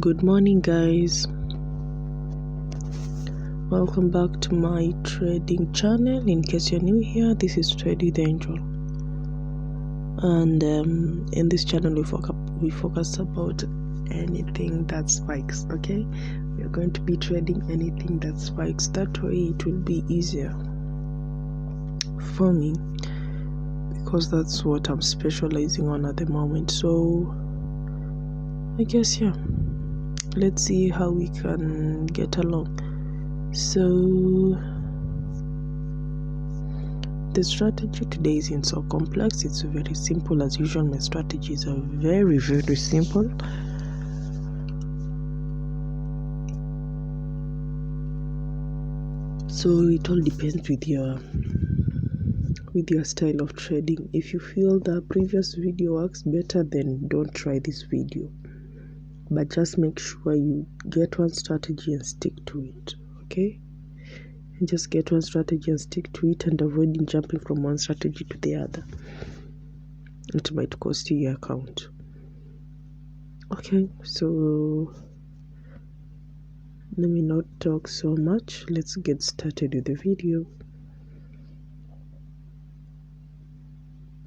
Good morning, guys. Welcome back to my trading channel. In case you're new here, this is Trade with Angel, and in this channel we focus about anything that spikes. Okay, we are going to be trading anything that spikes. That way it will be easier for me because that's what I'm specializing on at the moment. So I guess, yeah, let's see how we can get along. So the strategy today isn't so complex, it's very simple. As usual, my strategies are very simple. So it all depends with your style of trading. If you feel the previous video works better, then don't try this video, but just make sure you get one strategy and stick to it. Okay, and just get one strategy and stick to it, and avoiding jumping from one strategy to the other. It might cost you your account. Okay, so let me not talk so much. Let's get started with the video.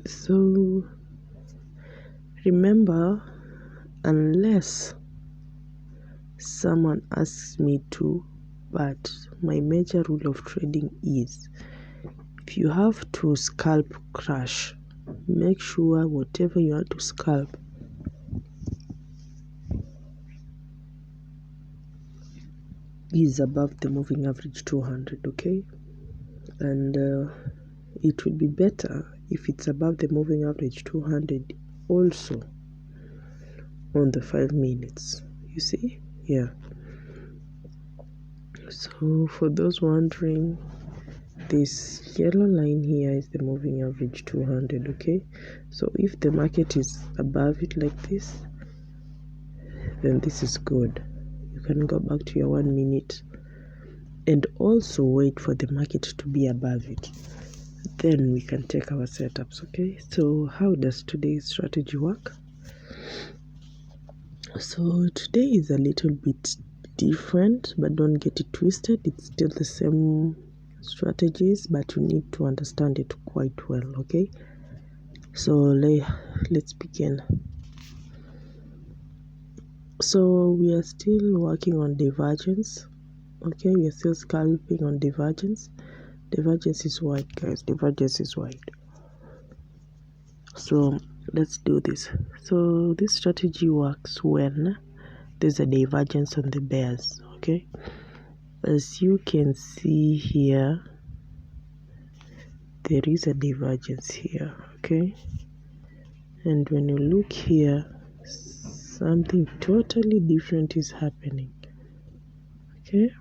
So remember, unless someone asks me to, but my major rule of trading is, if you have to scalp crash, make sure whatever you want to scalp is above the moving average 200. Okay, and it will be better if it's above the moving average 200 also on the 5 minutes. You see, yeah. So for those wondering, this yellow line here is the moving average 200. Okay, so if the market is above it like this, then this is good. You can go back to your 1 minute and also wait for the market to be above it, then we can take our setups. Okay, so how does today's strategy work? So today is a little bit different, but don't get it twisted. It's still the same strategies, but you need to understand it quite well. Okay, so let's begin. So we are still working on divergence. Okay, we are still scalping on divergence. Divergence is wide, guys. Divergence is wide. So let's do this. So this strategy works when there's a divergence on the bears. Okay, as you can see here, there is a divergence here. Okay, and when you look here, something totally different is happening. Okay,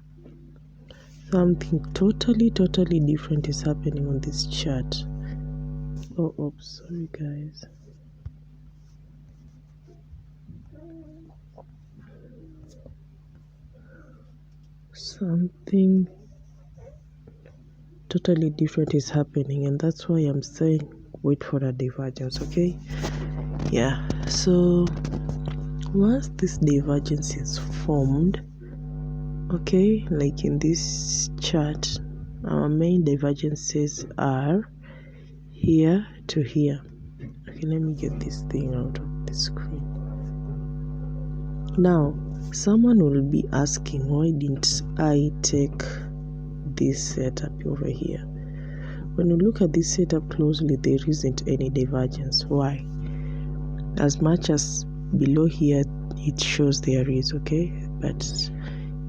something totally different is happening on this chart. Oh, sorry, guys. Something totally different is happening, and that's why I'm saying wait for a divergence. Okay, yeah. So once this divergence is formed, okay, like in this chart, our main divergences are here to here. Okay, let me get this thing out of the screen. Now someone will be asking, why didn't I take this setup over here? When you look at this setup closely, there isn't any divergence. Why? As much as below here it shows there is. Okay, but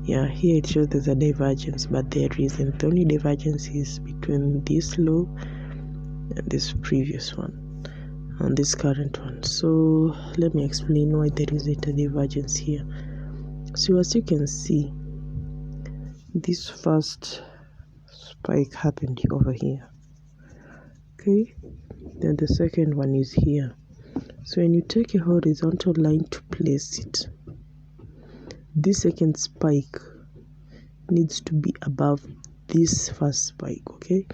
yeah, here it shows there's a divergence, but there isn't. The only divergence is between this low and this previous one and this current one. So let me explain why there isn't a divergence here. So as you can see, this first spike happened over here. Okay, then the second one is here. So when you take a horizontal line to place it, this second spike needs to be above this first spike. Okay,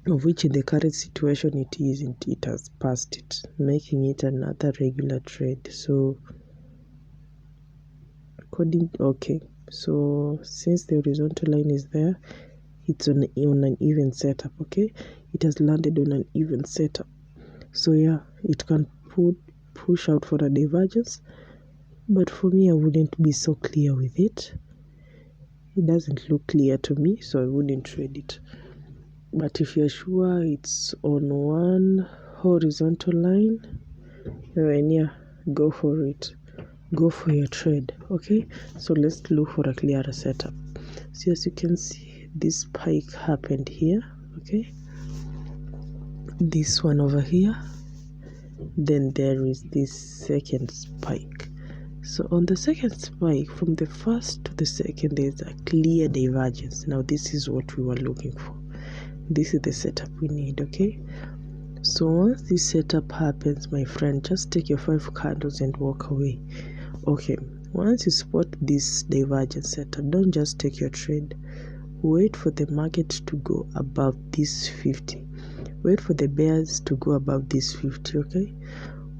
of which in the current situation it isn't. It has passed it, making it another regular trade. So Okay, so since the horizontal line is there, it's on an even setup. Okay, it has landed on an even setup. So yeah, it can push out for a divergence, but for me I wouldn't be so clear with it. It doesn't look clear to me, so I wouldn't trade it. But if you're sure it's on one horizontal line, then yeah, go for it. Go for your trade. Okay, so let's look for a clearer setup. So as you can see, this spike happened here. Okay, this one over here, then there is this second spike. So on the second spike, from the first to the second, there's a clear divergence. Now this is what we were looking for. This is the setup we need. Okay, so once this setup happens, my friend, just take your 5 candles and walk away. Okay, once you spot this divergence setup, don't just take your trade. Wait for the market to go above this 50. Wait for the bears to go above this 50. Okay,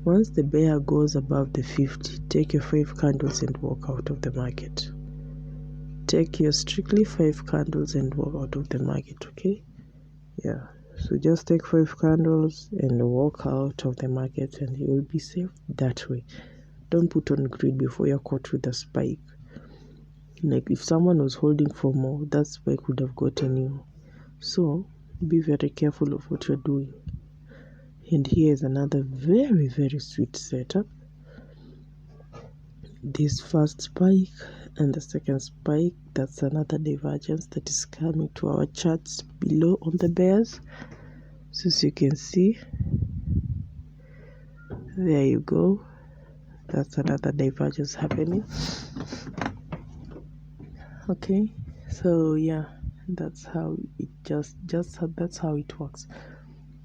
once the bear goes above the 50, take your 5 candles and walk out of the market. Take your strictly 5 candles and walk out of the market. Okay, yeah, so just take 5 candles and walk out of the market, and you will be safe that way. Don't put on greed before you're caught with a spike. Like if someone was holding for more, that spike would have gotten you. So be very careful of what you're doing. And here is another very, very sweet setup. This first spike and the second spike, that's another divergence that is coming to our charts below on the bears. So as you can see, there you go. That's another divergence happening. Okay, so yeah, that's how it that's how it works.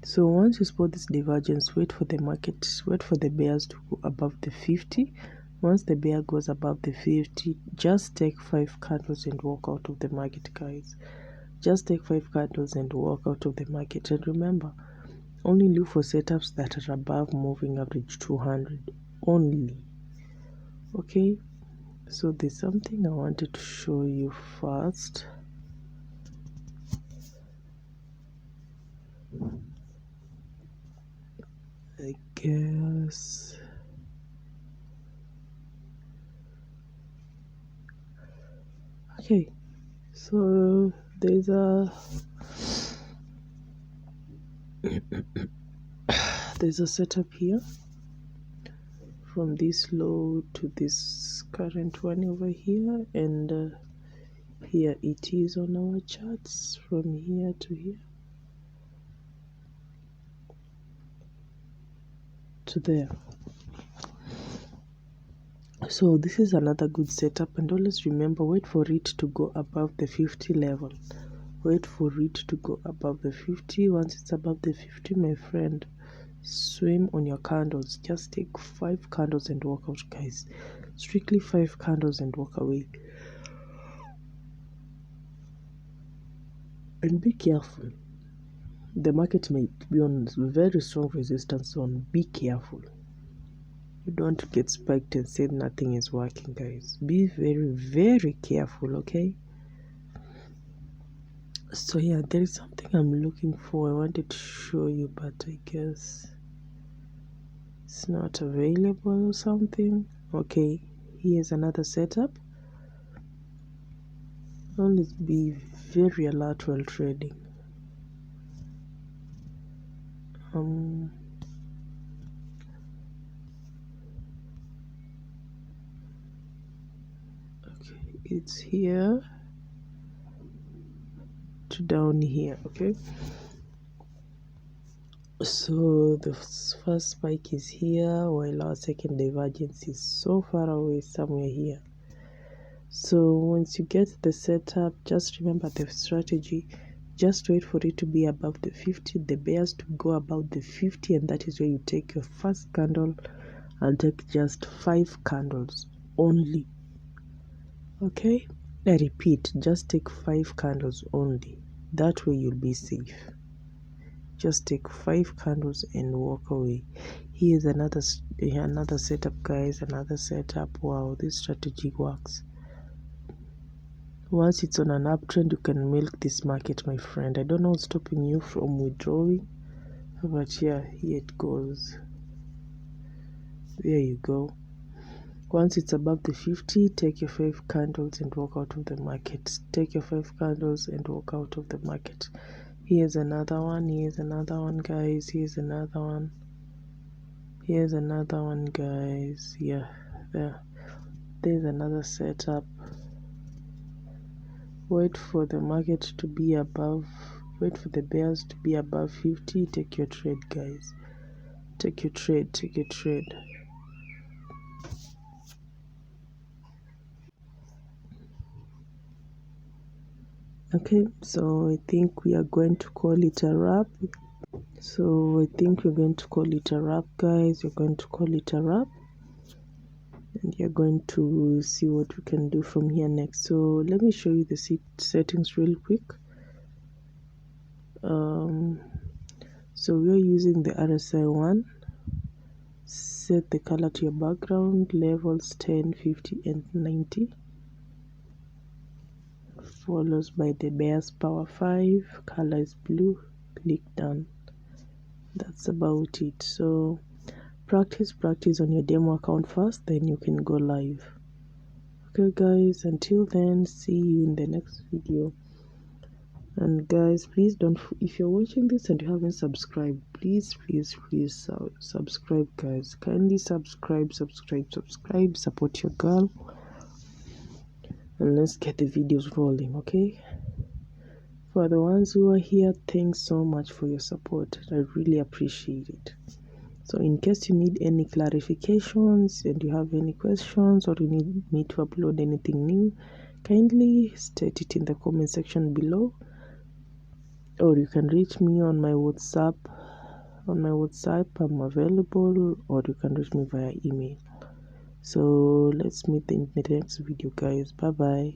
So once you spot this divergence, wait for the market, wait for the bears to go above the 50. Once the bear goes above the 50, just take 5 candles and walk out of the market, guys. Just take 5 candles and walk out of the market. And remember, only look for setups that are above moving average 200 only. Okay, so there's something I wanted to show you first. I guess okay, so there's a setup here from this low to this current one over here, and here it is on our charts from here to here to there. So this is another good setup, and always remember, wait for it to go above the 50 level. Wait for it to go above the 50. Once it's above the 50, my friend, swim on your candles. Just take 5 candles and walk out, guys. Strictly 5 candles and walk away. And be careful. The market may be on very strong resistance zone. Be careful. You don't get spiked and say nothing is working, guys. Be very, very careful, okay? So yeah, there is something I'm looking for. I wanted to show you, but I guess it's not available or something. Okay, here's another setup. Always be very alert while trading. Okay, it's here to down here. Okay, so the first spike is here, while our second divergence is so far away, somewhere here. So once you get the setup, just remember the strategy. Just wait for it to be above the 50, the bears to go above the 50, and that is where you take your first candle and take just 5 candles only. Okay, I repeat, just take 5 candles only. That way you'll be safe. just take 5 candles and walk away. Here's another setup, guys, another setup. Wow, this strategy works. Once it's on an uptrend, you can milk this market, my friend. I don't know what's stopping you from withdrawing, but yeah, here it goes. There you go. Once it's above the 50, take your 5 candles and walk out of the market. Take your 5 candles and walk out of the market. Here's another one. Here's another one, guys. Here's another one. Here's another one, guys. Yeah, there's another setup. Wait for the market to be above, wait for the bears to be above 50. Take your trade, guys. Take your trade, take your trade. Okay, so I think we are going to call it a wrap. So I think we're going to call it a wrap, guys. We're going to call it a wrap. And you're going to see what we can do from here next. So let me show you the settings real quick. So we're using the RSI one. Set the color to your background, levels 10, 50 and 90, follows by the bears power 5, color is blue. Click done. That's about it. So practice on your demo account first, then you can go live. Okay guys, until then, see you in the next video. And guys, please don't, if you're watching this and you haven't subscribed, please subscribe, guys. Kindly subscribe, support your girl, and let's get the videos rolling. Okay, for the ones who are here, thanks so much for your support. I really appreciate it. So in case you need any clarifications and you have any questions, or you need me to upload anything new, kindly state it in the comment section below, or you can reach me on my WhatsApp. I'm available, or you can reach me via email. So let's meet in the next video, guys. Bye bye.